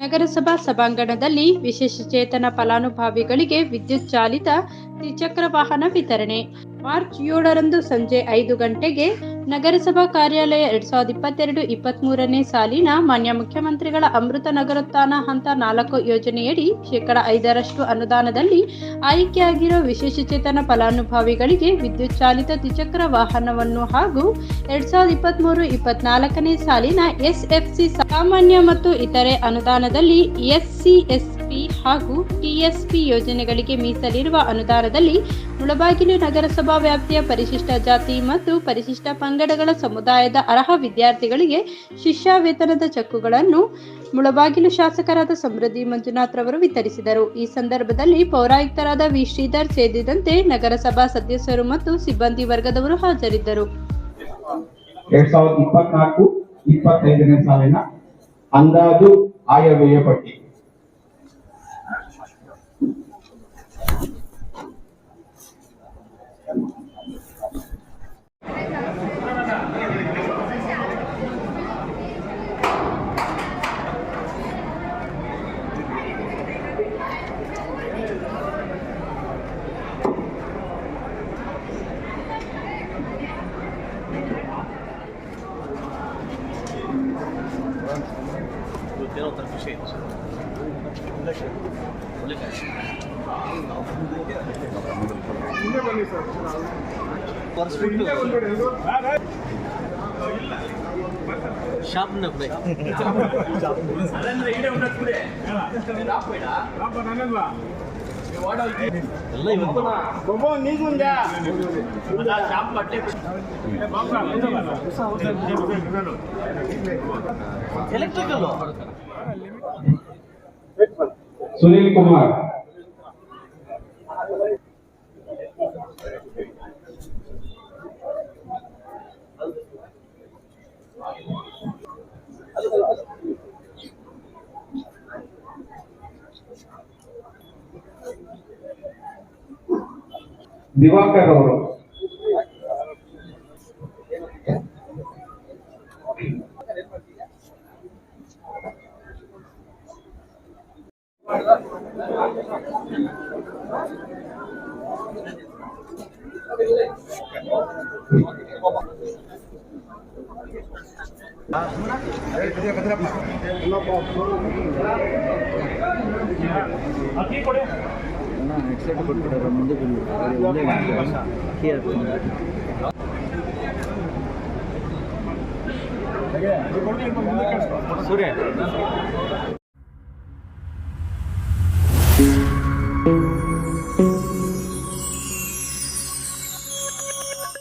ನಗರಸಭಾ ಸಭಾಂಗಣದಲ್ಲಿ ವಿಶೇಷಚೇತನ ಫಲಾನುಭವಿಗಳಿಗೆ ವಿದ್ಯುತ್ ಚಾಲಿತ ದ್ವಿಚಕ್ರ ವಾಹನ ವಿತರಣೆ. ಮಾರ್ಚ್ 7ರಂದು ಸಂಜೆ 5 ಗಂಟೆಗೆ ನಗರಸಭಾ ಕಾರ್ಯಾಲಯ 2022-23ನೇ ಸಾಲಿನ ಮಾನ್ಯ ಮುಖ್ಯಮಂತ್ರಿಗಳ ಅಮೃತ ನಗರೋತ್ಥಾನ ಹಂತ 4 ಯೋಜನೆಯಡಿ ಶೇಕಡಾ 5ರಷ್ಟು ಅನುದಾನದಲ್ಲಿ ಆಯ್ಕೆಯಾಗಿರುವ ವಿಶೇಷಚೇತನ ಫಲಾನುಭವಿಗಳಿಗೆ ವಿದ್ಯುತ್ ಚಾಲಿತ ದ್ವಿಚಕ್ರ ವಾಹನವನ್ನು ಹಾಗೂ 2023-24ನೇ ಸಾಲಿನ ಎಸ್ಎಫ್ಸಿ ಸಾಮಾನ್ಯ ಮತ್ತು ಇತರೆ ಅನುದಾನದಲ್ಲಿ ಎಸ್ಸಿ/ಎಸ್ಪಿ ಹಾಗೂ ಟಿಎಸ್ಪಿ ಯೋಜನೆಗಳಿಗೆ ಮೀಸಲಿರುವ ಅನುದಾನದಲ್ಲಿ ಮುಳಬಾಗಿಲು ನಗರಸಭಾ ವ್ಯಾಪ್ತಿಯ ಪರಿಶಿಷ್ಟ ಜಾತಿ ಮತ್ತು ಪರಿಶಿಷ್ಟ ಪಂಗಡಗಳ ಸಮುದಾಯದ ಅರ್ಹ ವಿದ್ಯಾರ್ಥಿಗಳಿಗೆ ಶಿಷ್ಯ ವೇತನದ ಚೆಕ್ಕುಗಳನ್ನು ಮುಳಬಾಗಿಲು ಶಾಸಕರಾದ ಸಮೃದ್ಧಿ ಮಂಜುನಾಥ್ ರವರು ವಿತರಿಸಿದರು. ಈ ಸಂದರ್ಭದಲ್ಲಿ ಪೌರಾಯುಕ್ತರಾದ ವಿ. ಶ್ರೀಧರ್ ಸೇರಿದಂತೆ ನಗರಸಭಾ ಸದಸ್ಯರು ಮತ್ತು ಸಿಬ್ಬಂದಿ ವರ್ಗದವರು ಹಾಜರಿದ್ದರು. 2024-25ನೇ ಸಾಲಿನ ಅಂದಾಜು ಆಯವ್ಯಯ ಪಟ್ಟಿ. Tiene otra cosita. Electrical Sunil Kumar, Diwakar ಅವರು, ಸೂರ್ಯ